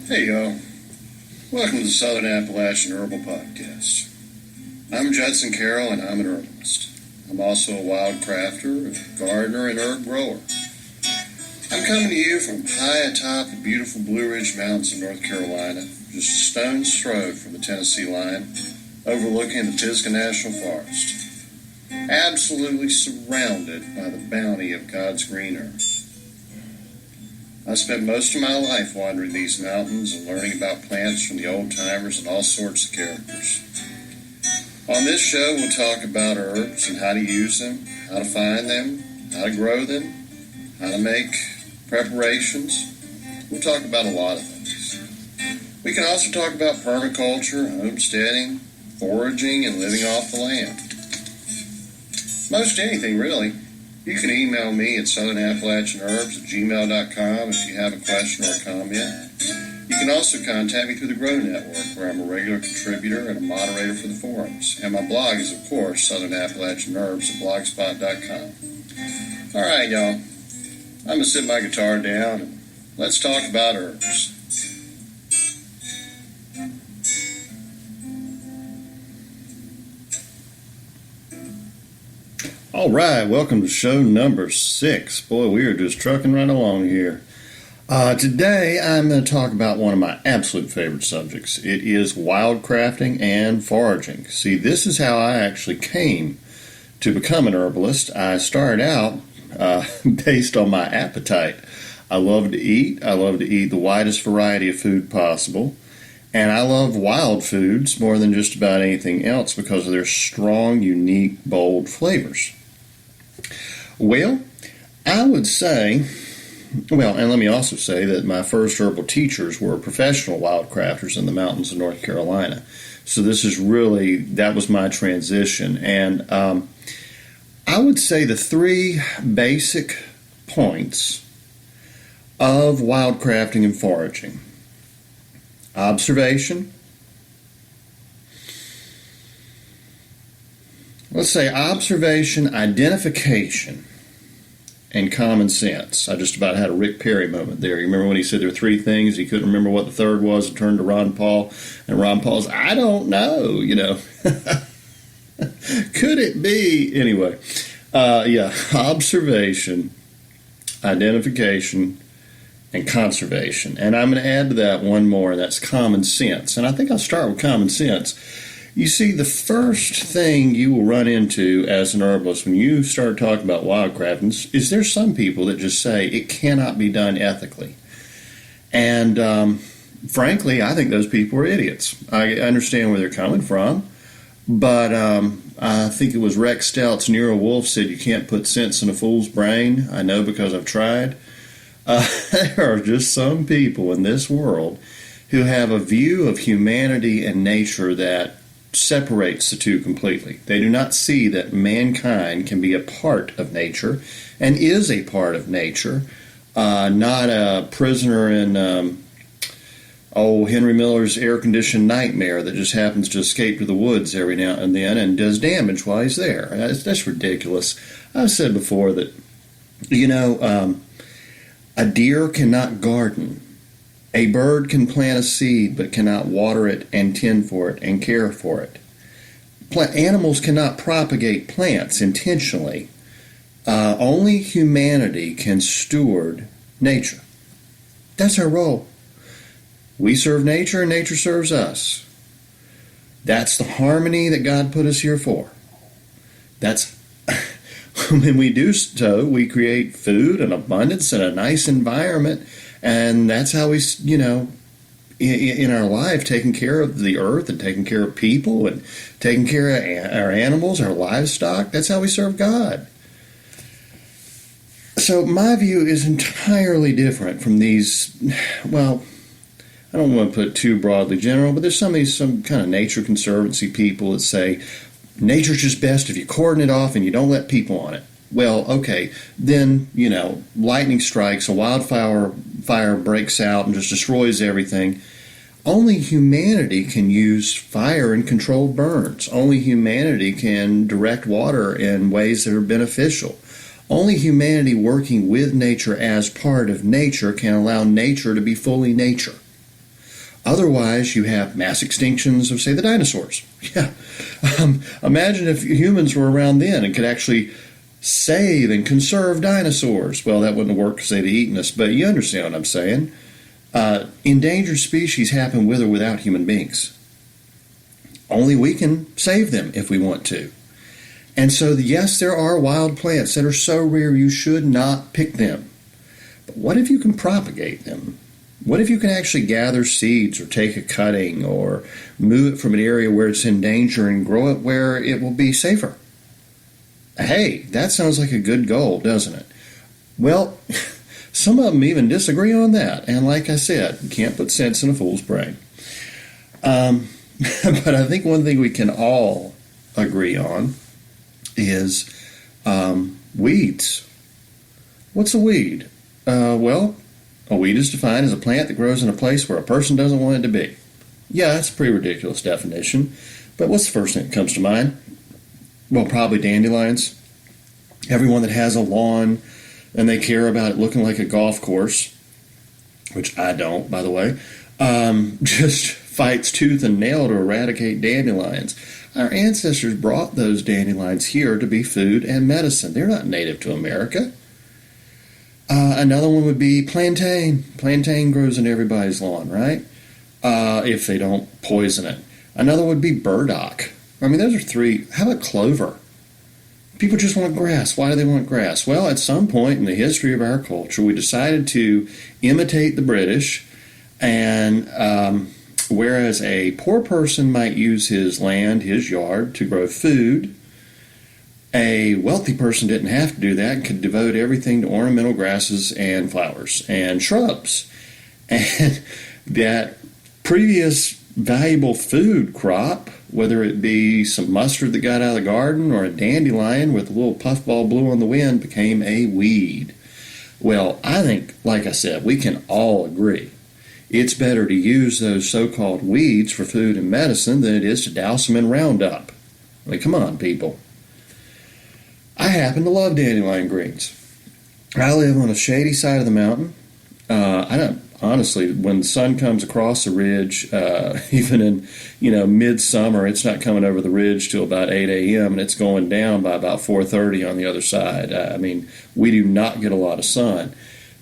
Hey y'all, welcome to the Southern Appalachian Herbal Podcast. I'm Judson Carroll and I'm an herbalist. I'm also a wild crafter, a gardener, and herb grower. I'm coming to you from high atop the beautiful Blue Ridge Mountains of North Carolina, just a stone's throw from the Tennessee line, overlooking the Pisgah National Forest. Absolutely surrounded by the bounty of God's green earth. I spent most of my life wandering these mountains and learning about plants from the old-timers and all sorts of characters. On this show, we'll talk about herbs and how to use them, how to find them, how to grow them, how to make preparations. We'll talk about a lot of things. We can also talk about permaculture, homesteading, foraging, and living off the land. Most anything, really. You can email me at southernappalachianherbs@gmail.com if you have a question or a comment. You can also contact me through the Grow Network, where I'm a regular contributor and a moderator for the forums. And my blog is, of course, southernappalachianherbs@blogspot.com. All right, y'all. I'm going to sit my guitar down and let's talk about herbs. All right, welcome to show number 6. Boy, we are just trucking right along here. Today, I'm going to talk about one of my absolute favorite subjects. It is wildcrafting and foraging. See, this is how I actually came to become an herbalist. I started out based on my appetite. I love to eat. I love to eat the widest variety of food possible. And I love wild foods more than just about anything else because of their strong, unique, bold flavors. Well, I would say, and let me also say that my first herbal teachers were professional wildcrafters in the mountains of North Carolina. So this is really, that was my transition. And I would say the 3 basic points of wildcrafting and foraging: observation, identification, and common sense. I just about had a Rick Perry moment there. You remember when he said there were 3 things, he couldn't remember what the third was, and turned to Ron Paul, and Ron Paul's, I don't know, Could it be? Anyway, observation, identification, and conservation. And I'm going to add to that one more, and that's common sense. And I think I'll start with common sense. You see, the first thing you will run into as an herbalist when you start talking about wildcrafting is there's some people that just say it cannot be done ethically. And frankly, I think those people are idiots. I understand where they're coming from, but I think it was Rex Stout's Nero Wolfe said you can't put sense in a fool's brain. I know because I've tried. There are just some people in this world who have a view of humanity and nature that separates the two completely. They do not see that mankind can be a part of nature and is a part of nature, not a prisoner in Henry Miller's air-conditioned nightmare that just happens to escape to the woods every now and then and does damage while he's there. That's ridiculous. I've said before that, a deer cannot garden. A bird can plant a seed but cannot water it and tend for it and care for it. Animals cannot propagate plants intentionally. Only humanity can steward nature. That's our role. We serve nature and nature serves us. That's the harmony that God put us here for. That's when we do so, we create food and abundance and a nice environment. And that's how we, in our life, taking care of the earth and taking care of people and taking care of our animals, our livestock. That's how we serve God. So my view is entirely different from these, I don't want to put it too broadly general, but there's some kind of nature conservancy people that say nature's just best if you cordon it off and you don't let people on it. Well, okay, then, lightning strikes, a wildfire breaks out and just destroys everything. Only humanity can use fire in controlled burns. Only humanity can direct water in ways that are beneficial. Only humanity working with nature as part of nature can allow nature to be fully nature. Otherwise, you have mass extinctions of, say, the dinosaurs. Yeah. Imagine if humans were around then and could actually save and conserve dinosaurs. Well, that wouldn't work because they'd have eaten us, but you understand what I'm saying. Endangered species happen with or without human beings. Only we can save them if we want to. And so, yes, there are wild plants that are so rare you should not pick them. But what if you can propagate them? What if you can actually gather seeds or take a cutting or move it from an area where it's in danger and grow it where it will be safer? Hey, that sounds like a good goal, doesn't it? Well, some of them even disagree on that. And like I said, you can't put sense in a fool's brain. But I think one thing we can all agree on is weeds. What's a weed? Well, a weed is defined as a plant that grows in a place where a person doesn't want it to be. Yeah, that's a pretty ridiculous definition. But what's the first thing that comes to mind? Well, probably dandelions. Everyone that has a lawn and they care about it looking like a golf course, which I don't, by the way, just fights tooth and nail to eradicate dandelions. Our ancestors brought those dandelions here to be food and medicine. They're not native to America. Another one would be plantain. Plantain grows in everybody's lawn, right? If they don't poison it. Another would be burdock. I mean, those are three. How about clover? People just want grass. Why do they want grass? Well, at some point in the history of our culture, we decided to imitate the British, and whereas a poor person might use his land, his yard, to grow food, a wealthy person didn't have to do that and could devote everything to ornamental grasses and flowers and shrubs. And that previous valuable food crop, whether it be some mustard that got out of the garden or a dandelion with a little puffball blue on the wind, became a weed. Well, I think, like I said, we can all agree it's better to use those so-called weeds for food and medicine than it is to douse them in Roundup. I mean, come on, people. I happen to love dandelion greens. I live on a shady side of the mountain. Honestly, when the sun comes across the ridge, even in midsummer, it's not coming over the ridge till about 8 a.m. and it's going down by about 4:30 on the other side. I mean, we do not get a lot of sun,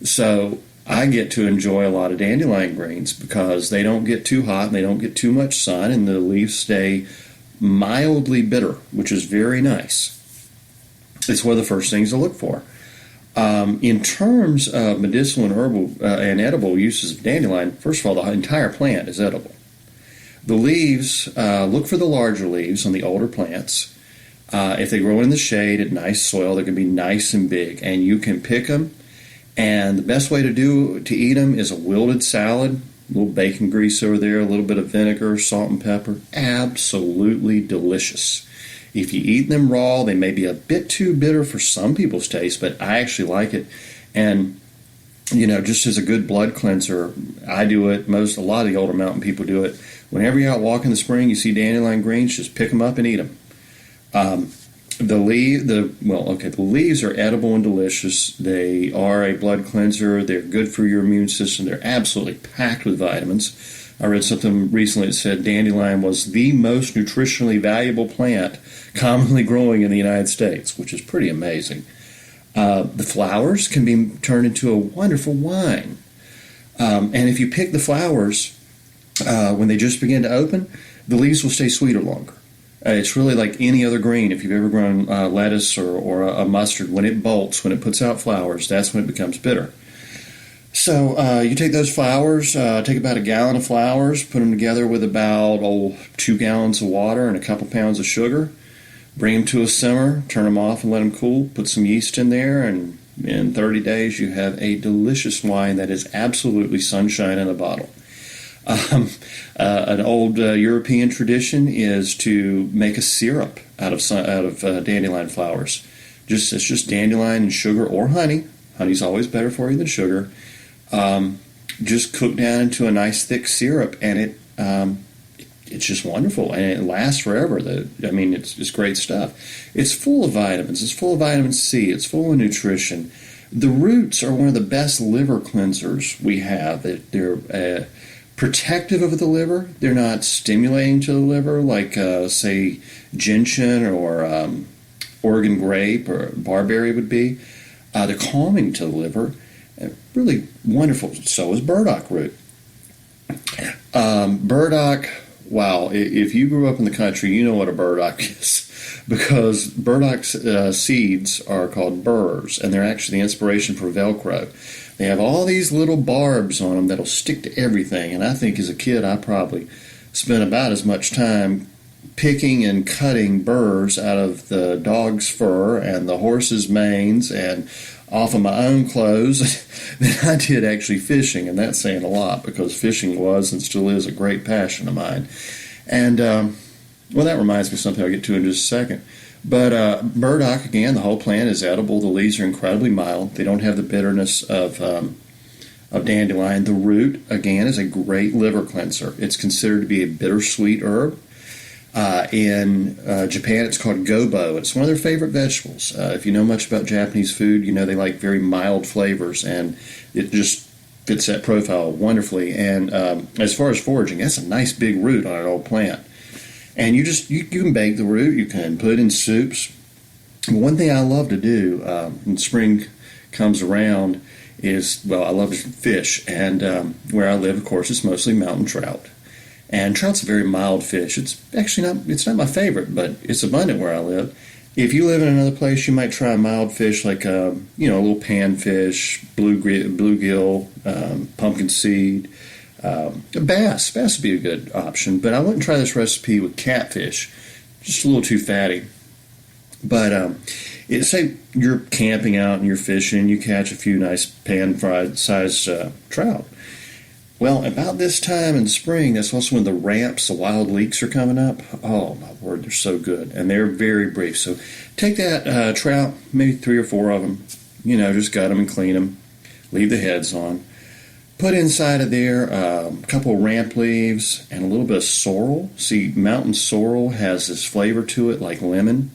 so I get to enjoy a lot of dandelion greens because they don't get too hot and they don't get too much sun, and the leaves stay mildly bitter, which is very nice. It's one of the first things to look for. In terms of medicinal and herbal and edible uses of dandelion, first of all, the entire plant is edible. The leaves, look for the larger leaves on the older plants. If they grow in the shade at nice soil, they're going to be nice and big, and you can pick them. And the best way to eat them is a wilted salad, a little bacon grease over there, a little bit of vinegar, salt and pepper. Absolutely delicious. If you eat them raw, they may be a bit too bitter for some people's taste, but I actually like it. And, just as a good blood cleanser, I do it. A lot of the older mountain people do it. Whenever you're out walking in the spring, you see dandelion greens, just pick them up and eat them. The leaves are edible and delicious. They are a blood cleanser. They're good for your immune system. They're absolutely packed with vitamins. I read something recently that said dandelion was the most nutritionally valuable plant commonly growing in the United States, which is pretty amazing. The flowers can be turned into a wonderful wine. And if you pick the flowers when they just begin to open, the leaves will stay sweeter longer. It's really like any other green. If you've ever grown lettuce or a mustard, when it bolts, when it puts out flowers, that's when it becomes bitter. So you take those flowers, take about a gallon of flowers, put them together with about 2 gallons of water and a couple pounds of sugar, bring them to a simmer, turn them off and let them cool, put some yeast in there, and in 30 days you have a delicious wine that is absolutely sunshine in a bottle. An old European tradition is to make a syrup out of dandelion flowers. It's just dandelion and sugar or honey. Honey's always better for you than sugar. Just cooked down into a nice thick syrup, and it's just wonderful, and it lasts forever. It's great stuff. It's full of vitamins. It's full of vitamin C. It's full of nutrition. The roots are one of the best liver cleansers we have. They're protective of the liver. They're not stimulating to the liver like, say, gentian or Oregon grape or barberry would be. They're calming to the liver. Really wonderful. So is burdock root. Burdock, wow, if you grew up in the country, you know what a burdock is. Because burdock seeds are called burrs, and they're actually the inspiration for Velcro. They have all these little barbs on them that'll stick to everything, and I think as a kid I probably spent about as much time picking and cutting burrs out of the dog's fur and the horse's manes and off of my own clothes than I did actually fishing, and that's saying a lot because fishing was and still is a great passion of mine. And well, that reminds me of something I'll get to in just a second. But burdock, again, the whole plant is edible. The leaves are incredibly mild. They don't have the bitterness of dandelion. The root, again, is a great liver cleanser. It's considered to be a bittersweet herb. In Japan, it's called gobo. It's one of their favorite vegetables. If you know much about Japanese food, you know they like very mild flavors, and it just fits that profile wonderfully. And as far as foraging, that's a nice big root on an old plant. And you can bake the root. You can put it in soups. One thing I love to do when spring comes around is, well, I love to fish. And where I live, of course, it's mostly mountain trout. And trout's a very mild fish. It's actually not my favorite, but it's abundant where I live. If you live in another place, you might try a mild fish like a little panfish, bluegill, pumpkin seed. Bass would be a good option, but I wouldn't try this recipe with catfish. Just a little too fatty. But say you're camping out and you're fishing, you catch a few nice pan-fried sized trout. Well, about this time in spring, that's also when the ramps, the wild leeks are coming up. Oh, my word, they're so good. And they're very brief. So take that trout, maybe 3 or 4 of them, just gut them and clean them. Leave the heads on. Put inside of there a couple of ramp leaves and a little bit of sorrel. See, mountain sorrel has this flavor to it like lemon.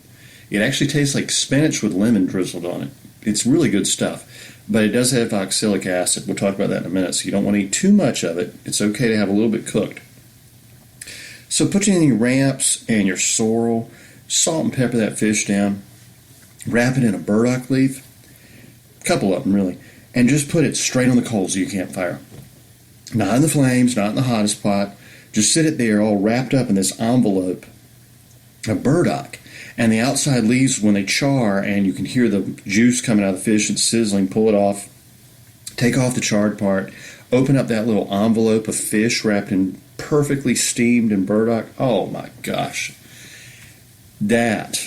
It actually tastes like spinach with lemon drizzled on it. It's really good stuff. But it does have oxalic acid. We'll talk about that in a minute. So you don't want to eat too much of it. It's okay to have a little bit cooked. So put in your ramps and your sorrel. Salt and pepper that fish down. Wrap it in a burdock leaf. A couple of them, really. And just put it straight on the coals of your campfire. Not in the flames, not in the hottest pot. Just sit it there all wrapped up in this envelope of burdock. And the outside leaves, when they char and you can hear the juice coming out of the fish, it's sizzling, pull it off. Take off the charred part. Open up that little envelope of fish wrapped in perfectly steamed in burdock. Oh my gosh. That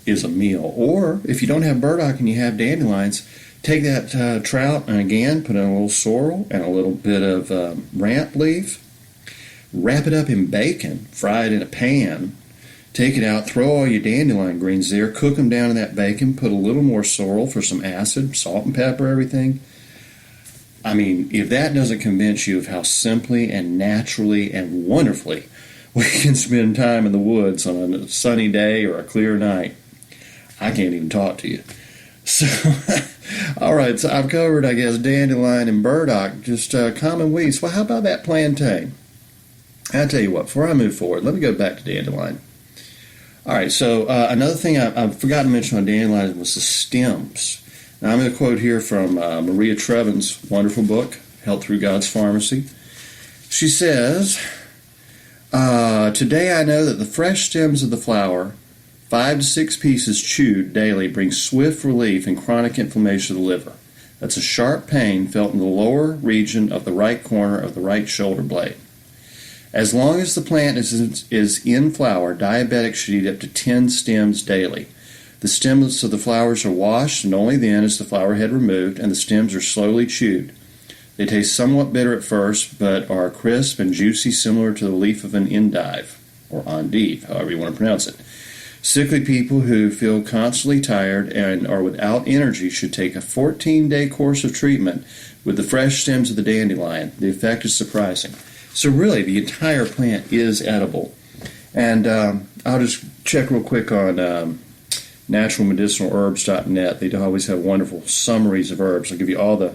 is a meal. Or if you don't have burdock and you have dandelions, take that trout and again put in a little sorrel and a little bit of ramp leaf. Wrap it up in bacon, fry it in a pan. Take it out, throw all your dandelion greens there, cook them down in that bacon, put a little more sorrel for some acid, salt and pepper, everything. I mean, if that doesn't convince you of how simply and naturally and wonderfully we can spend time in the woods on a sunny day or a clear night, I can't even talk to you. So, all right, so I've covered, I guess, dandelion and burdock, just common weeds. Well, how about that plantain? I'll tell you what, before I move forward, let me go back to dandelion. All right, so another thing I forgot to mention on dandelion was the stems. Now, I'm going to quote here from Maria Trevin's wonderful book, Health Through God's Pharmacy. She says, today I know that the fresh stems of the flower, 5 to 6 pieces chewed daily, bring swift relief in chronic inflammation of the liver. That's a sharp pain felt in the lower region of the right corner of the right shoulder blade. As long as the plant is in flower, diabetics should eat up to 10 stems daily. The stems of the flowers are washed, and only then is the flower head removed, and the stems are slowly chewed. They taste somewhat bitter at first, but are crisp and juicy, similar to the leaf of an endive, or endive, however you want to pronounce it. Sickly people who feel constantly tired and are without energy should take a 14-day course of treatment with the fresh stems of the dandelion. The effect is surprising. So really, the entire plant is edible. And I'll just check real quick on naturalmedicinalherbs.net. They always have wonderful summaries of herbs. I'll give you all the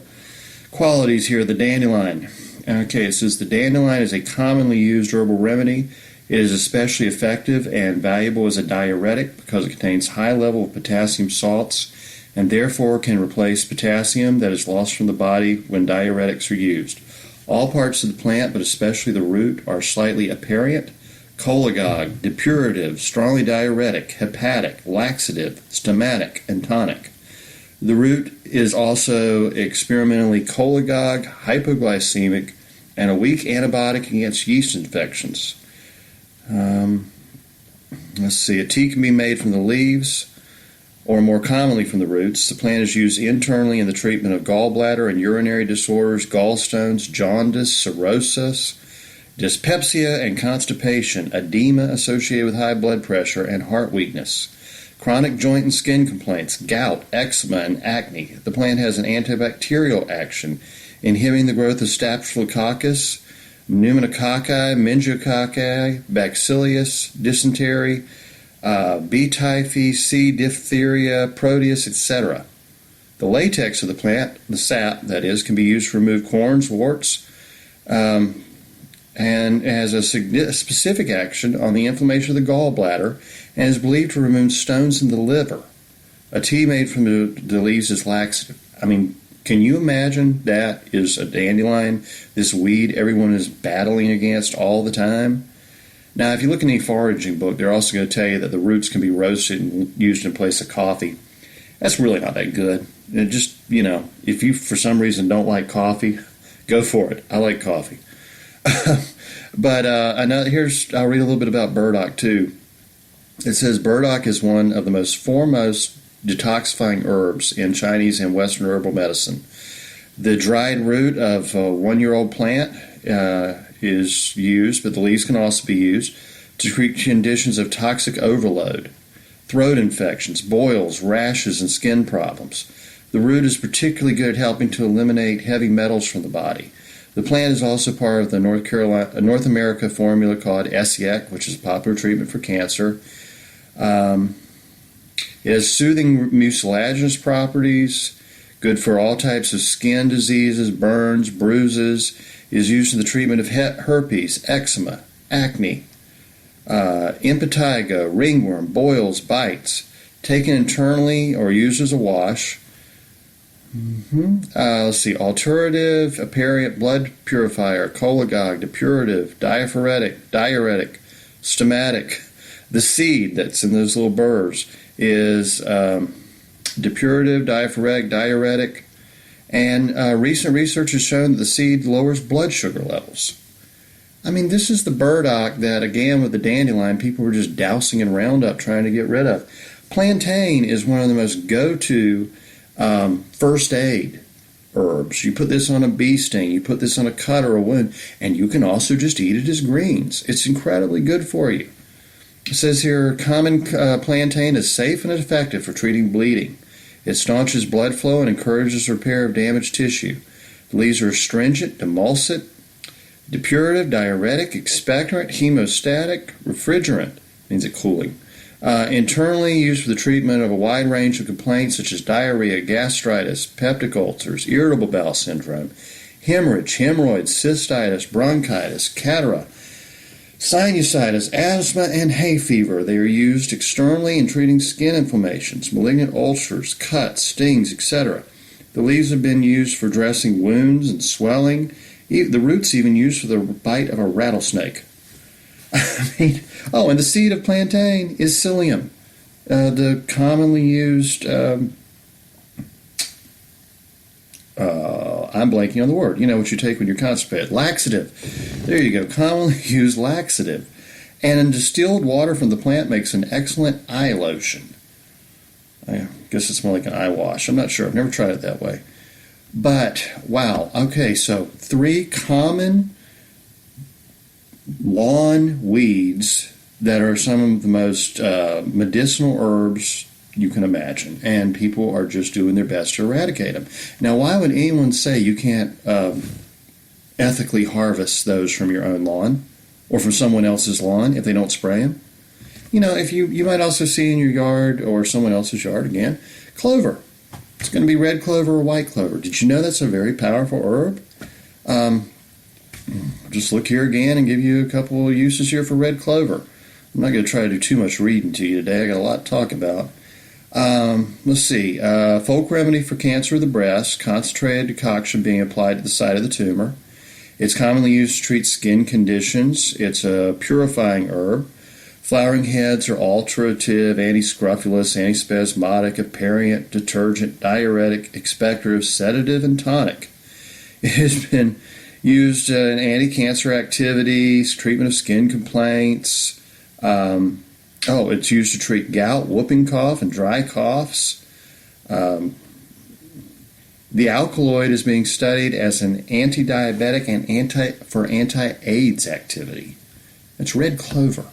qualities here of the dandelion. Okay, it says the dandelion is a commonly used herbal remedy. It is especially effective and valuable as a diuretic because it contains high level of potassium salts and therefore can replace potassium that is lost from the body when diuretics are used. All parts of the plant, but especially the root, are slightly aperient, cholagogue, depurative, strongly diuretic, hepatic, laxative, stomachic, and tonic. The root is also experimentally cholagogue, hypoglycemic, and a weak antibiotic against yeast infections. Let's see, a tea can be made from the leaves, or more commonly from the roots. The plant is used internally in the treatment of gallbladder and urinary disorders, gallstones, jaundice, cirrhosis, dyspepsia and constipation, edema associated with high blood pressure, and heart weakness, chronic joint and skin complaints, gout, eczema, and acne. The plant has an antibacterial action, inhibiting the growth of Staphylococcus, pneumococci, meningococci, bacillus, dysentery, B. typhi, C. diphtheria, proteus, etc. The latex of the plant, the sap, that is, can be used to remove corns, warts, and has a specific action on the inflammation of the gallbladder and is believed to remove stones in the liver. A tea made from the leaves is laxative. I mean, can you imagine that is a dandelion, this weed everyone is battling against all the time? Now, if you look in any foraging book, they're also going to tell you that the roots can be roasted and used in place of coffee. That's really not that good. It just, if you for some reason don't like coffee, go for it. I like coffee. But I'll read a little bit about burdock too. It says burdock is one of the most foremost detoxifying herbs in Chinese and Western herbal medicine. The dried root of a 1-year-old plant is used, but the leaves can also be used to treat conditions of toxic overload, throat infections, boils, rashes, and skin problems. The root is particularly good at helping to eliminate heavy metals from the body. The plant is also part of the North America formula called SEC, which is a popular treatment for cancer. It has soothing mucilaginous properties, good for all types of skin diseases, burns, bruises. It is used in the treatment of herpes, eczema, acne, impetigo, ringworm, boils, bites. Taken internally or used as a wash. Let's see, alterative, aperient, blood purifier, cholagogue, depurative, diuretic, stomachic. The seed that's in those little burrs is depurative, diuretic, and recent research has shown that the seed lowers blood sugar levels. I mean, this is the burdock that, again, with the dandelion, people were just dousing in Roundup trying to get rid of. Plantain is one of the most go-to first aid herbs. You put this on a bee sting, you put this on a cut or a wound, and you can also just eat it as greens. It's incredibly good for you. It says here, common plantain is safe and effective for treating bleeding. It staunches blood flow and encourages repair of damaged tissue. The leaves are astringent, demulcent, depurative, diuretic, expectorant, hemostatic, refrigerant, means it cooling. Internally used for the treatment of a wide range of complaints such as diarrhea, gastritis, peptic ulcers, irritable bowel syndrome, hemorrhage, hemorrhoids, cystitis, bronchitis, cataract, sinusitis, asthma, and hay fever. They are used externally in treating skin inflammations, malignant ulcers, cuts, stings, etc. The leaves have been used for dressing wounds and swelling. The roots even used for the bite of a rattlesnake. And the seed of plantain is psyllium, the commonly used. I'm blanking on the word. You know what you take when you're constipated. Laxative. There you go. Commonly used laxative. And distilled water from the plant makes an excellent eye lotion. I guess it's more like an eye wash. I'm not sure. I've never tried it that way. But, wow. Okay, so 3 common lawn weeds that are some of the most medicinal herbs you can imagine, and people are just doing their best to eradicate them. Now, why would anyone say you can't ethically harvest those from your own lawn or from someone else's lawn if they don't spray them? If you might also see in your yard or someone else's yard, again, clover. It's going to be red clover or white clover. Did you know that's a very powerful herb? Just look here again and give you a couple of uses here for red clover. I'm not going to try to do too much reading to you today. I got a lot to talk about. Let's see. Folk remedy for cancer of the breast, concentrated decoction being applied to the site of the tumor. It's commonly used to treat skin conditions. It's a purifying herb. Flowering heads are alterative, anti-scrofulous, antispasmodic, aperient, detergent, diuretic, expectorative, sedative, and tonic. It has been used in anti-cancer activities, treatment of skin complaints. It's used to treat gout, whooping cough, and dry coughs. The alkaloid is being studied as an anti-diabetic and anti-AIDS activity. It's red clover.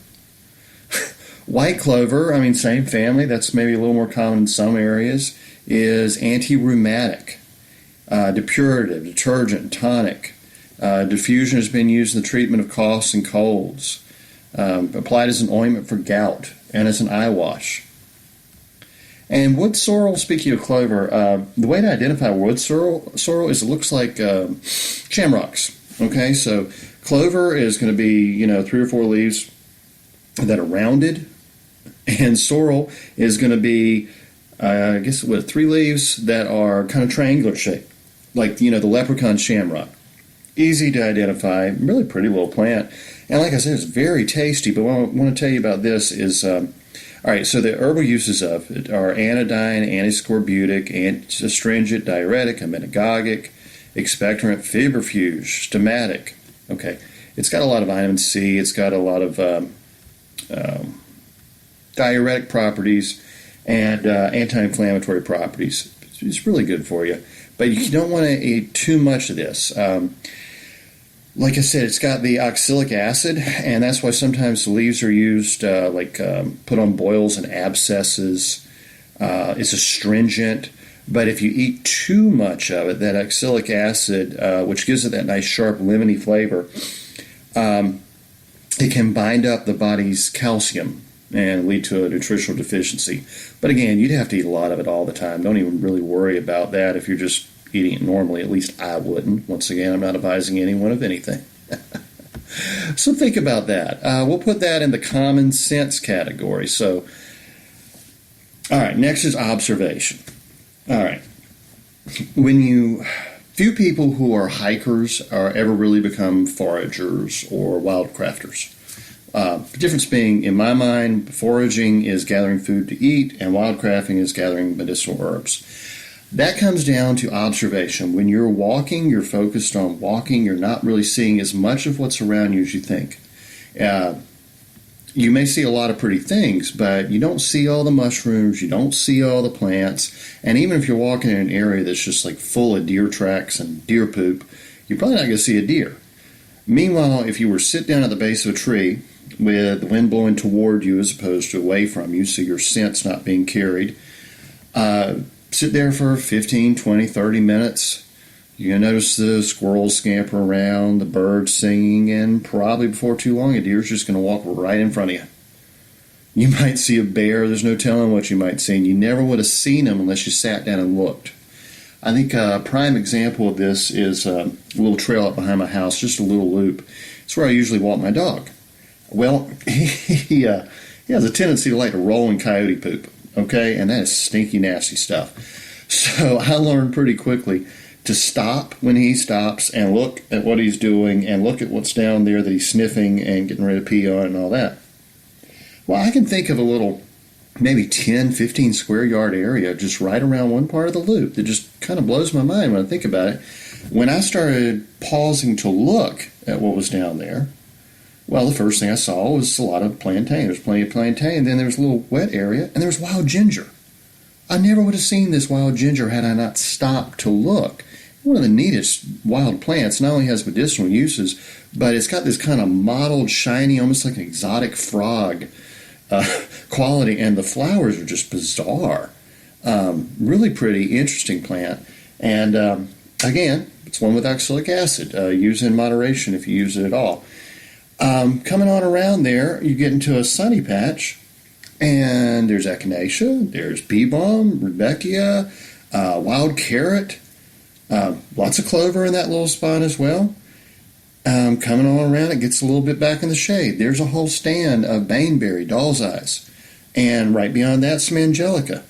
White clover, same family, that's maybe a little more common in some areas, is anti-rheumatic, depurative, detergent, tonic. Diffusion has been used in the treatment of coughs and colds. Applied as an ointment for gout and as an eye wash. And wood sorrel, speaking of clover, the way to identify wood sorrel is it looks like shamrocks. Okay, so clover is going to be, 3 or 4 leaves that are rounded, and sorrel is going to be, 3 leaves that are kind of triangular shaped, like, the leprechaun shamrock. Easy to identify, really pretty little plant. And like I said, it's very tasty, but what I want to tell you about this is, all right, so the herbal uses of it are anodyne, antiscorbutic, astringent, diuretic, emmenagogic, expectorant, febrifuge, stomatic. Okay, it's got a lot of vitamin C, it's got a lot of diuretic properties and anti-inflammatory properties. It's really good for you, but you don't want to eat too much of this. Like I said, it's got the oxalic acid, and that's why sometimes the leaves are used put on boils and abscesses. It's astringent, but if you eat too much of it, that oxalic acid, which gives it that nice sharp lemony flavor, it can bind up the body's calcium and lead to a nutritional deficiency. But again, you'd have to eat a lot of it all the time. Don't even really worry about that if you're just eating it normally. At least I wouldn't. Once again, I'm not advising anyone of anything. So think about that. We'll put that in the common sense category. So, all right, next is observation. All right. Few people who are hikers are ever really become foragers or wildcrafters. The difference being, in my mind, foraging is gathering food to eat, and wildcrafting is gathering medicinal herbs. That comes down to observation. When you're walking, you're focused on walking. You're not really seeing as much of what's around you as you think. You may see a lot of pretty things, but you don't see all the mushrooms. You don't see all the plants. And even if you're walking in an area that's just like full of deer tracks and deer poop, you're probably not going to see a deer. Meanwhile, if you were to sit down at the base of a tree with the wind blowing toward you as opposed to away from you, so your scent's not being carried, sit there for 15, 20, 30 minutes. You're going to notice the squirrels scamper around, the birds singing, and probably before too long, a deer's just going to walk right in front of you. You might see a bear. There's no telling what you might see, and you never would have seen them unless you sat down and looked. I think a prime example of this is a little trail up behind my house, just a little loop. It's where I usually walk my dog. Well, he has a tendency to like to roll in coyote poop. Okay, and that is stinky, nasty stuff. So I learned pretty quickly to stop when he stops and look at what he's doing and look at what's down there that he's sniffing and getting ready to pee on and all that. Well, I can think of a little, maybe 10, 15 square yard area just right around one part of the loop that just kind of blows my mind when I think about it. When I started pausing to look at what was down there, well, the first thing I saw was a lot of plantain. There's plenty of plantain. Then there was a little wet area, and there was wild ginger. I never would have seen this wild ginger had I not stopped to look. One of the neatest wild plants. Not only has medicinal uses, but it's got this kind of mottled, shiny, almost like an exotic frog quality, and the flowers are just bizarre. Really pretty, interesting plant. And again, it's one with oxalic acid. Use in moderation if you use it at all. Coming on around there, you get into a sunny patch, and there's echinacea, there's bee balm, rudbeckia, wild carrot, lots of clover in that little spot as well. coming on around, it gets a little bit back in the shade. There's a whole stand of baneberry, doll's eyes, and right beyond that, some angelica.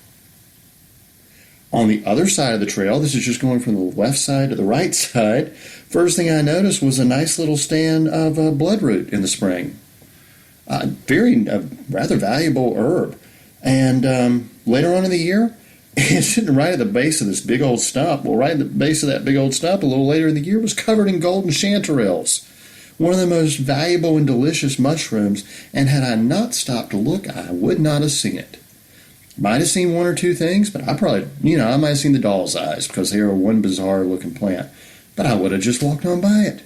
On the other side of the trail, this is just going from the left side to the right side, first thing I noticed was a nice little stand of bloodroot in the spring. Rather valuable herb. And later on in the year, it's sitting right at the base of this big old stump. Well, right at the base of that big old stump, a little later in the year, was covered in golden chanterelles. One of the most valuable and delicious mushrooms, and had I not stopped to look, I would not have seen it. Might have seen one or two things, but I might have seen the doll's eyes because they are one bizarre looking plant. But I would have just walked on by it.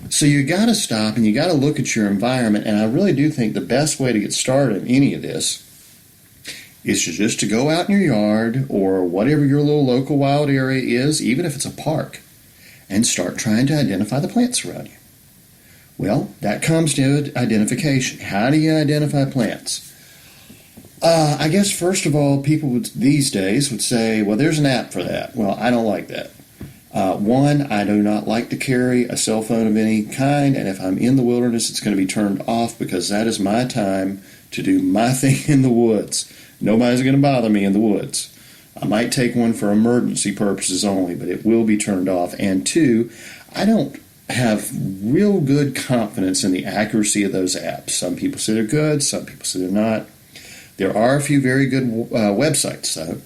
So you got to stop and you got to look at your environment, and I really do think the best way to get started in any of this is just to go out in your yard or whatever your little local wild area is, even if it's a park, and start trying to identify the plants around you. Well, that comes to identification. How do you identify plants? I guess first of all, people these days would say, well, there's an app for that. Well, I don't like that. One, I do not like to carry a cell phone of any kind, and if I'm in the wilderness, it's going to be turned off because that is my time to do my thing in the woods. Nobody's going to bother me in the woods. I might take one for emergency purposes only, but it will be turned off. And two, I don't have real good confidence in the accuracy of those apps. Some people say they're good, some people say they're not. There are a few very good websites, though.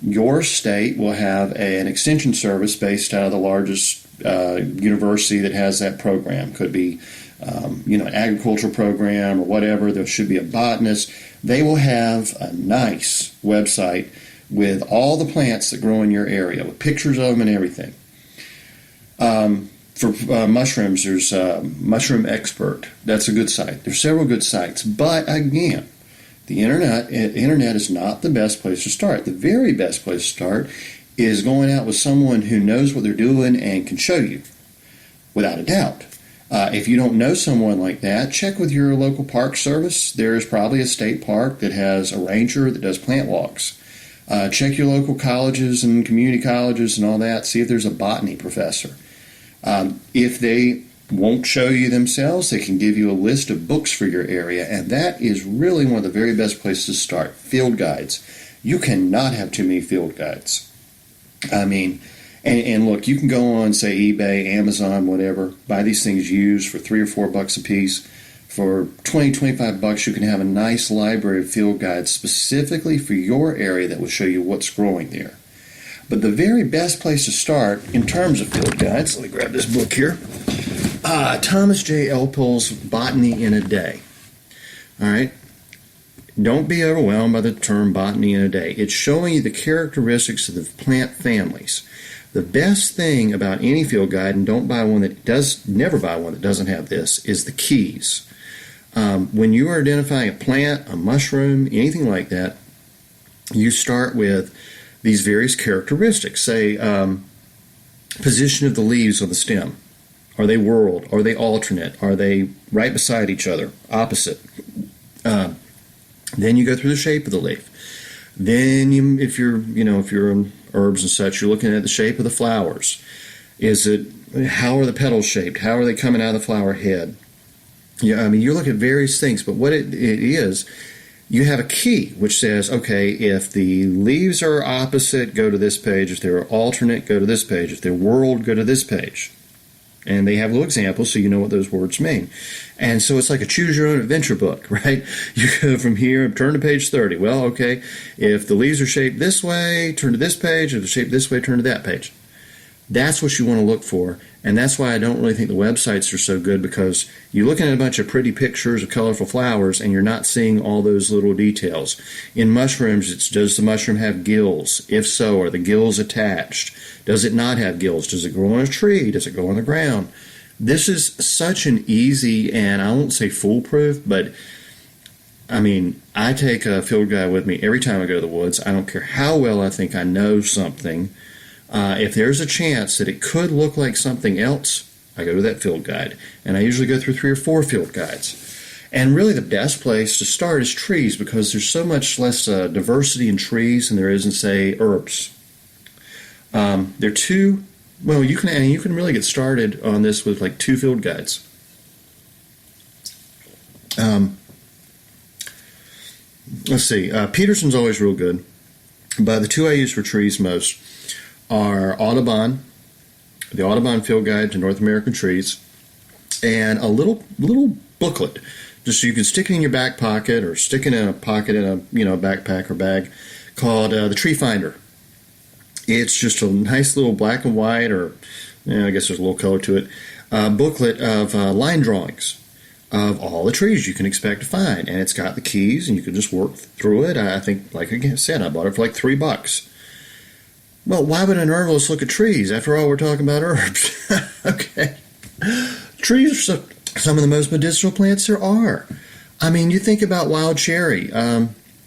Your state will have an extension service based out of the largest university that has that program. Could be, an agricultural program or whatever. There should be a botanist. They will have a nice website with all the plants that grow in your area, with pictures of them and everything. For mushrooms, there's Mushroom Expert. That's a good site. There's several good sites, but again, the internet is not the best place to start. The very best place to start is going out with someone who knows what they're doing and can show you, without a doubt. If you don't know someone like that, check with your local park service. There is probably a state park that has a ranger that does plant walks. Check your local colleges and community colleges and all that. See if there's a botany professor. If they won't show you themselves, they can give you a list of books for your area, and that is really one of the very best places to start. Field guides. You cannot have too many field guides. I mean, and look, you can go on, say, eBay, Amazon, whatever, buy these things used for $3 or $4 a piece. For $20-25, you can have a nice library of field guides specifically for your area that will show you what's growing there. But the very best place to start in terms of field guides, let me grab this book here, Thomas J. Elpill's Botany in a Day. All right? Don't be overwhelmed by the term botany in a day. It's showing you the characteristics of the plant families. The best thing about any field guide, and never buy one that doesn't have this, is the keys. When you are identifying a plant, a mushroom, anything like that, you start with these various characteristics. Say, position of the leaves on the stem. Are they whorled? Are they alternate? Are they right beside each other, opposite? Then you go through the shape of the leaf. Then, if you're in herbs and such, you're looking at the shape of the flowers. How are the petals shaped? How are they coming out of the flower head? Yeah, you look at various things, but what it is, you have a key which says, okay, if the leaves are opposite, go to this page. If they're alternate, go to this page. If they're whorled, go to this page. And they have little examples so you know what those words mean. And so it's like a choose-your-own-adventure book, right? You go from here, turn to page 30. Well, okay, if the leaves are shaped this way, turn to this page. If they're shaped this way, turn to that page. That's what you want to look for. And that's why I don't really think the websites are so good, because you're looking at a bunch of pretty pictures of colorful flowers and you're not seeing all those little details. In mushrooms, it's, does the mushroom have gills? If so, are the gills attached? Does it not have gills? Does it grow on a tree? Does it grow on the ground? This is such an easy, and I won't say foolproof, but I take a field guide with me every time I go to the woods. I don't care how well I think I know something. If there's a chance that it could look like something else, I go to that field guide. And I usually go through 3 or 4 field guides. And really the best place to start is trees, because there's so much less diversity in trees than there is in, say, herbs. There are 2 Well, you can really get started on this with like 2 field guides. Let's see. Peterson's always real good, but the 2 I use for trees most are Audubon, the Audubon Field Guide to North American Trees, and a little booklet, just so you can stick it in your back pocket or stick it in a pocket in a backpack or bag, called the Tree Finder. It's just a nice little black and white, or I guess there's a little color to it, booklet of line drawings of all the trees you can expect to find, and it's got the keys, and you can just work through it. I think, like I said, I bought it for like $3. Well, why would an herbalist look at trees? After all, we're talking about herbs. Okay. Trees are some of the most medicinal plants there are. I mean, you think about wild cherry.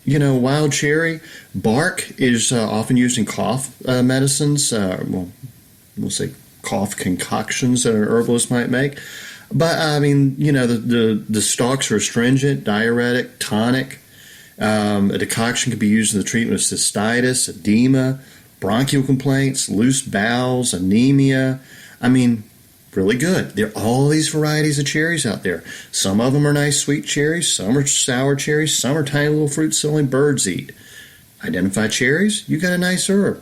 Wild cherry bark is often used in cough medicines. We'll say cough concoctions that an herbalist might make. But I mean, the stalks are astringent, diuretic, tonic. A decoction can be used in the treatment of cystitis, edema, bronchial complaints, loose bowels, anemia. I mean, really good. There are all these varieties of cherries out there. Some of them are nice sweet cherries, some are sour cherries, some are tiny little fruits that only birds eat. Identify cherries, you got a nice herb.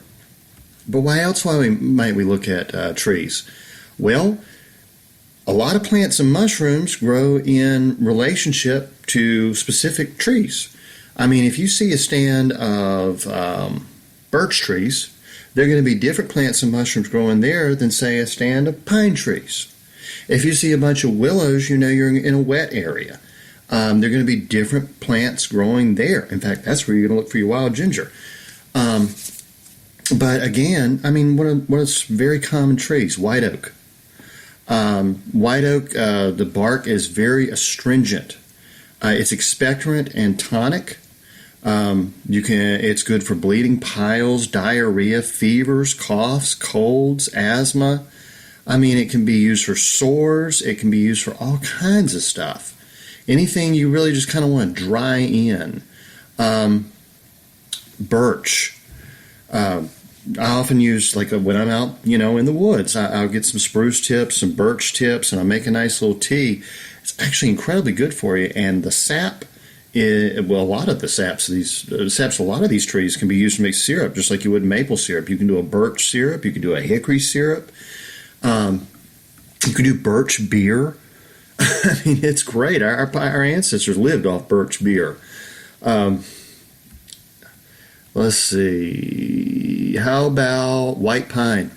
But why else might we look at trees? Well, a lot of plants and mushrooms grow in relationship to specific trees. I mean, if you see a stand of birch trees, there are going to be different plants and mushrooms growing there than, say, a stand of pine trees. If you see a bunch of willows, you're in a wet area. There are going to be different plants growing there. In fact, that's where you're going to look for your wild ginger. But again, I mean, what are very common trees? White oak. White oak, the bark is very astringent. It's expectorant and tonic. It's good for bleeding, piles, diarrhea, fevers, coughs, colds, asthma. I mean, it can be used for sores. It can be used for all kinds of stuff. Anything you really just kind of want to dry in. Birch. I often use, like when I'm out, in the woods, I'll get some spruce tips, some birch tips, and I'll make a nice little tea. It's actually incredibly good for you. And the sap, a lot of the saps a lot of these trees can be used to make syrup, just like you would maple syrup. You can do a birch syrup. You can do a hickory syrup. You can do birch beer. I mean, it's great. Our ancestors lived off birch beer. Let's see. How about white pine?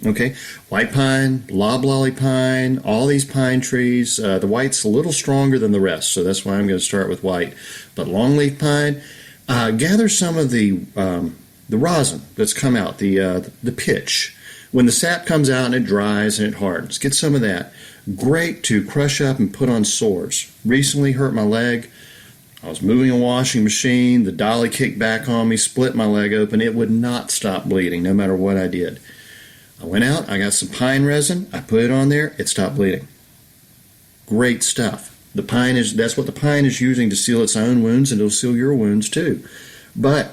Okay, white pine, loblolly pine, all these pine trees. The white's a little stronger than the rest, so that's why I'm going to start with white. But longleaf pine, gather some of the rosin that's come out, the pitch. When the sap comes out and it dries and it hardens, get some of that. Great to crush up and put on sores. Recently hurt my leg. I was moving a washing machine. The dolly kicked back on me, split my leg open. It would not stop bleeding no matter what I did. I went out, I got some pine resin, I put it on there, it stopped bleeding. Great stuff. That's what the pine is using to seal its own wounds, and it'll seal your wounds too. But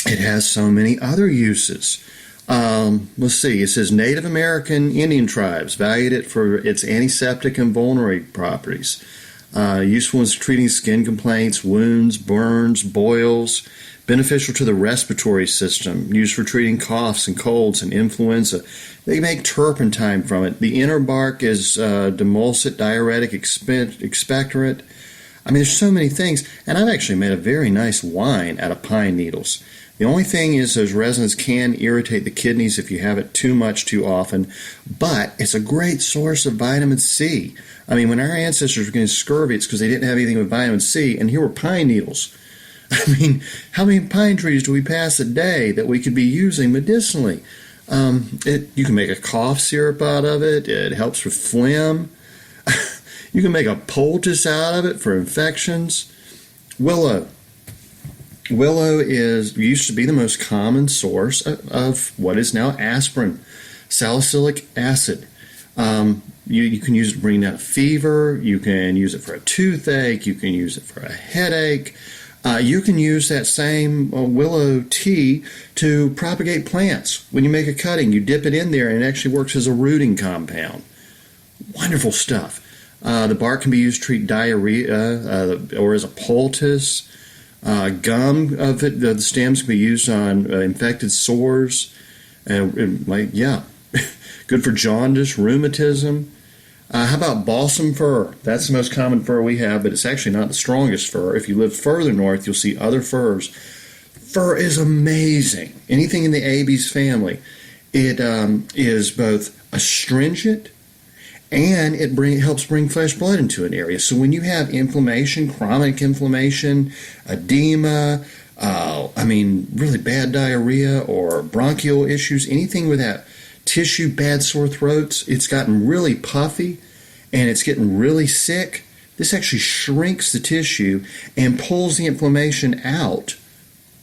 it has so many other uses. Let's see, it says Native American Indian tribes valued it for its antiseptic and vulnerary properties. Useful in treating skin complaints, wounds, burns, boils. Beneficial to the respiratory system, used for treating coughs and colds and influenza. They make turpentine from it. The inner bark is demulcent, diuretic, expectorant. I mean, there's so many things. And I've actually made a very nice wine out of pine needles. The only thing is those resins can irritate the kidneys if you have it too much too often, but it's a great source of vitamin C. I mean, when our ancestors were getting scurvy, it's because they didn't have anything with vitamin C, and here were pine needles. I mean, how many pine trees do we pass a day that we could be using medicinally? You can make a cough syrup out of it. It helps with phlegm. You can make a poultice out of it for infections. Willow. Willow used to be the most common source of what is now aspirin, salicylic acid. You can use it to bring down a fever. You can use it for a toothache. You can use it for a headache. You can use that same willow tea to propagate plants. When you make a cutting, you dip it in there and it actually works as a rooting compound. Wonderful stuff. The bark can be used to treat diarrhea or as a poultice. Gum of it, the stems can be used on infected sores. Good for jaundice, rheumatism. How about balsam fir? That's the most common fir we have, but it's actually not the strongest fir. If you live further north, you'll see other firs. Fir is amazing. Anything in the Abies family. It is both astringent and it helps bring fresh blood into an area. So when you have inflammation, chronic inflammation, edema, really bad diarrhea or bronchial issues, anything with that tissue, bad sore throats, it's gotten really puffy and it's getting really sick, this actually shrinks the tissue and pulls the inflammation out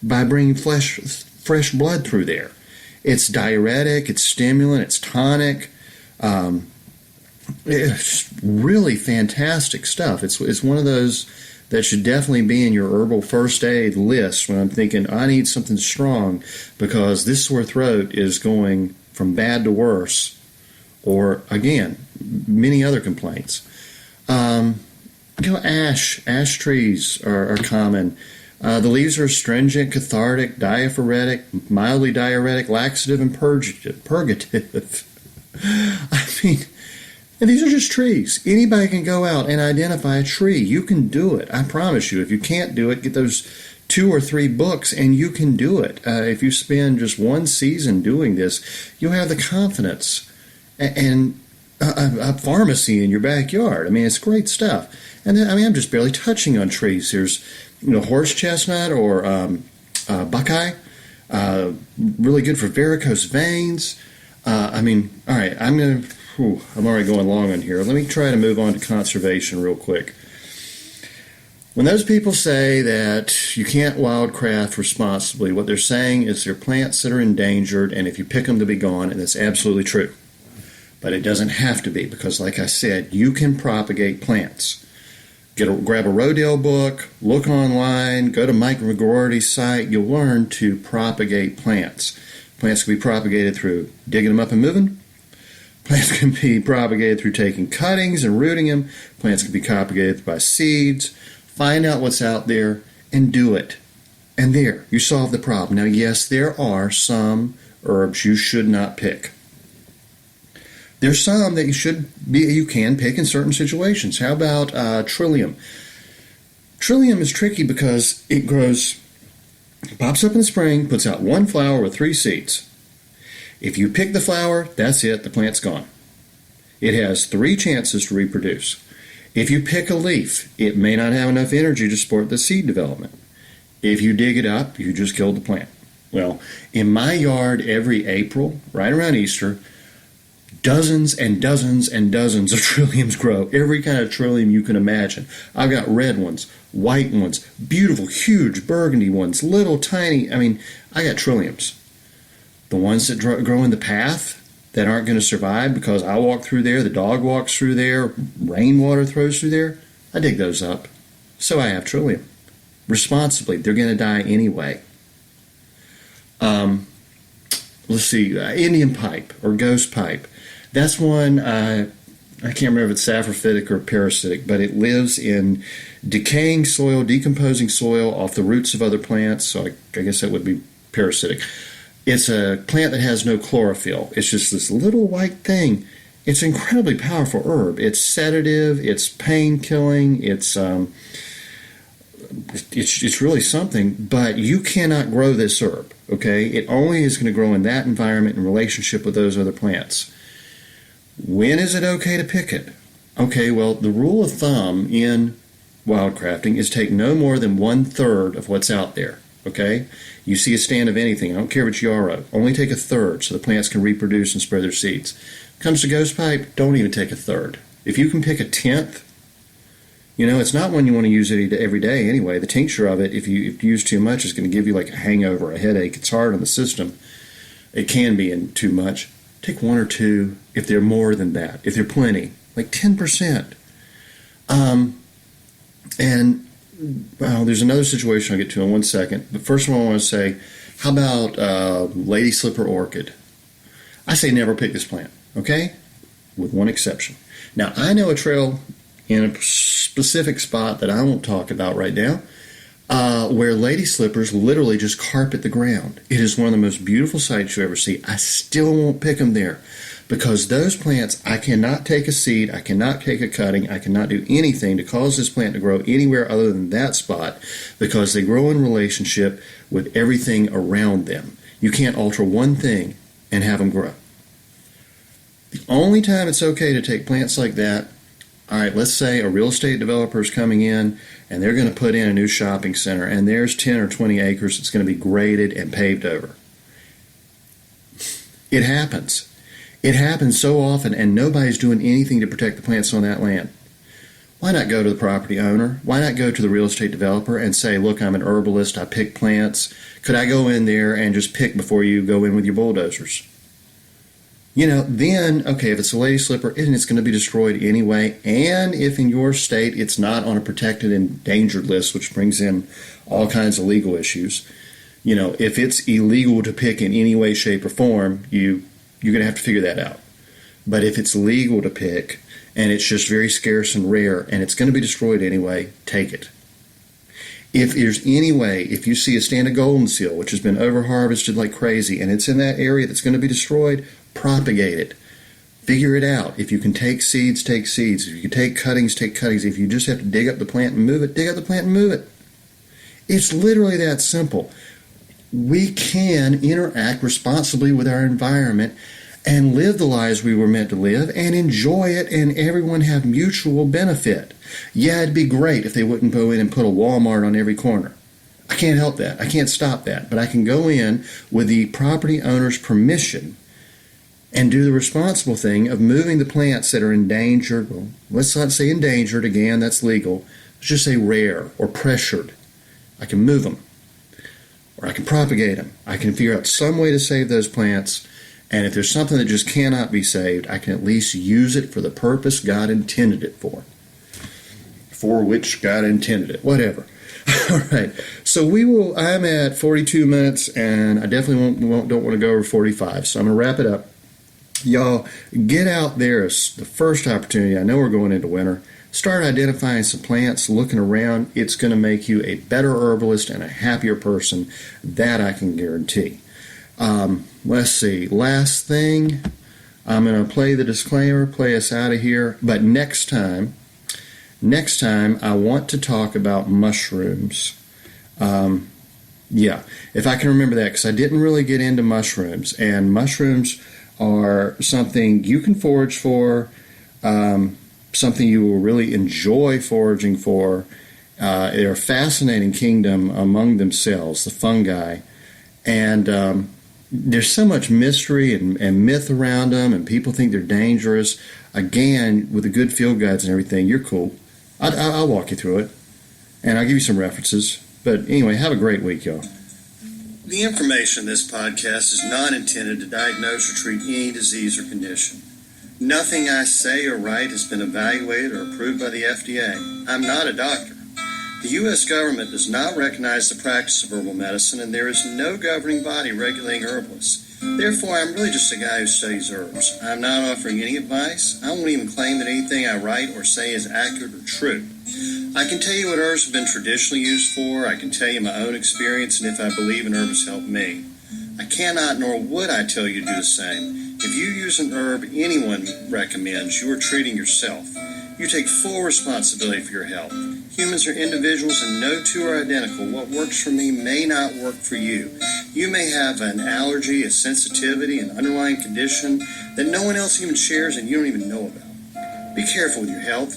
by bringing fresh blood through there. It's diuretic, it's stimulant, it's tonic. It's really fantastic stuff. It's one of those that should definitely be in your herbal first aid list when I'm thinking I need something strong because this sore throat is going from bad to worse, or again, many other complaints. Ash trees are common. The leaves are astringent, cathartic, diaphoretic, mildly diuretic, laxative, and purgative. And these are just trees. Anybody can go out and identify a tree. You can do it. I promise you. If you can't do it, get those 2 or 3 books and you can do it. If you spend just one season doing this, you'll have the confidence and a pharmacy in your backyard. It's great stuff. And then, I'm just barely touching on trees. There's, horse chestnut or buckeye. Really good for varicose veins. All right, I'm already going long on here. Let me try to move on to conservation real quick. When those people say that you can't wildcraft responsibly, what they're saying is they're plants that are endangered, and if you pick them, they'll be gone, and that's absolutely true. But it doesn't have to be, because like I said, you can propagate plants. Grab a Rodale book, look online, go to Mike McGroarty's site. You'll learn to propagate plants. Plants can be propagated through digging them up and moving. Plants can be propagated through taking cuttings and rooting them. Plants can be propagated by seeds. Find out what's out there and do it. And there, you solve the problem. Now, yes, there are some herbs you should not pick. There's some that you can pick in certain situations. How about trillium? Trillium is tricky because it pops up in the spring, puts out 1 flower with 3 seeds. If you pick the flower, that's it, the plant's gone. It has 3 chances to reproduce. If you pick a leaf, it may not have enough energy to support the seed development. If you dig it up, you just killed the plant. Well, in my yard every April, right around Easter, dozens and dozens and dozens of trilliums grow. Every kind of trillium you can imagine. I've got red ones, white ones, beautiful, huge burgundy ones, little tiny. I got trilliums. The ones that grow in the path that aren't going to survive because I walk through there, the dog walks through there, rainwater throws through there, I dig those up. So I have trillium. Responsibly, they're going to die anyway. Let's see, Indian pipe or ghost pipe. That's one, I can't remember if it's saprophytic or parasitic, but it lives in decaying soil, decomposing soil off the roots of other plants, so I guess that would be parasitic. It's a plant that has no chlorophyll. It's just this little white thing. It's an incredibly powerful herb. It's sedative, it's pain-killing, it's really something, but you cannot grow this herb, okay? It only is going to grow in that environment in relationship with those other plants. When is it okay to pick it? Okay, well, the rule of thumb in wildcrafting is take no more than 1/3 of what's out there, okay? You see a stand of anything, I don't care if it's yarrow, only take 1/3 so the plants can reproduce and spread their seeds. When it comes to ghost pipe, don't even take 1/3. If you can pick 1/10, it's not one you want to use it every day anyway. The tincture of it, if you use too much, is going to give you like a hangover, a headache. It's hard on the system. It can be in too much. Take 1 or 2 if they're more than that. If they're plenty, like 10%. And well, there's another situation I'll get to in 1 second. But first of all, I want to say, how about lady slipper orchid? I say never pick this plant, okay? With one exception. Now, I know a trail in a specific spot that I won't talk about right now, where lady slippers literally just carpet the ground. It is one of the most beautiful sights you ever see. I still won't pick them there because those plants, I cannot take a seed, I cannot take a cutting, I cannot do anything to cause this plant to grow anywhere other than that spot because they grow in relationship with everything around them. You can't alter one thing and have them grow. The only time it's okay to take plants like that, all right, let's say a real estate developer is coming in and they're going to put in a new shopping center and there's 10 or 20 acres that's going to be graded and paved over. It happens. It happens so often and nobody's doing anything to protect the plants on that land. Why not go to the property owner? Why not go to the real estate developer and say, look, I'm an herbalist, I pick plants. Could I go in there and just pick before you go in with your bulldozers? Then, okay, if it's a lady slipper, and it's going to be destroyed anyway, and if in your state it's not on a protected and endangered list, which brings in all kinds of legal issues, if it's illegal to pick in any way, shape, or form, you're going to have to figure that out. But if it's legal to pick, and it's just very scarce and rare, and it's going to be destroyed anyway, take it. If there's any way, if you see a stand of golden seal, which has been over-harvested like crazy, and it's in that area that's going to be destroyed, propagate it. Figure it out. If you can take seeds, take seeds. If you can take cuttings, take cuttings. If you just have to dig up the plant and move it, dig up the plant and move it. It's literally that simple. We can interact responsibly with our environment and live the lives we were meant to live and enjoy it and everyone have mutual benefit. Yeah, it'd be great if they wouldn't go in and put a Walmart on every corner. I can't help that. I can't stop that. But I can go in with the property owner's permission and do the responsible thing of moving the plants that are endangered. Well, let's not say endangered, again, that's legal. Let's just say rare or pressured. I can move them, or I can propagate them. I can figure out some way to save those plants, and if there's something that just cannot be saved, I can at least use it for the purpose God intended it for which God intended it, whatever. All right, so I'm at 42 minutes, and I definitely don't want to go over 45, so I'm going to wrap it up. Y'all, get out there as the first opportunity. I know we're going into winter. Start identifying some plants, looking around. It's going to make you a better herbalist and a happier person. That I can guarantee. Let's see. Last thing, I'm going to play the disclaimer, play us out of here. But next time, I want to talk about mushrooms. If I can remember that, because I didn't really get into mushrooms. And mushrooms are something you can forage for, something you will really enjoy foraging for. They're a fascinating kingdom among themselves, the fungi. And there's so much mystery and myth around them, and people think they're dangerous. Again, with the good field guides and everything, you're cool. I'll walk you through it, and I'll give you some references. But anyway, have a great week, y'all. The information in this podcast is not intended to diagnose or treat any disease or condition. Nothing I say or write has been evaluated or approved by the FDA. I'm not a doctor. The U.S. government does not recognize the practice of herbal medicine, and there is no governing body regulating herbalists. Therefore, I'm really just a guy who studies herbs. I'm not offering any advice. I won't even claim that anything I write or say is accurate or true. I can tell you what herbs have been traditionally used for. I can tell you my own experience and if I believe an herb has helped me. I cannot nor would I tell you to do the same. If you use an herb anyone recommends, you are treating yourself. You take full responsibility for your health. Humans are individuals and no two are identical. What works for me may not work for you. You may have an allergy, a sensitivity, an underlying condition that no one else even shares and you don't even know about. Be careful with your health.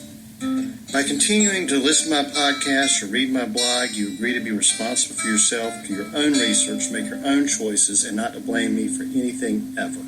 By continuing to listen to my podcast or read my blog, you agree to be responsible for yourself, for your own research, make your own choices, and not to blame me for anything ever.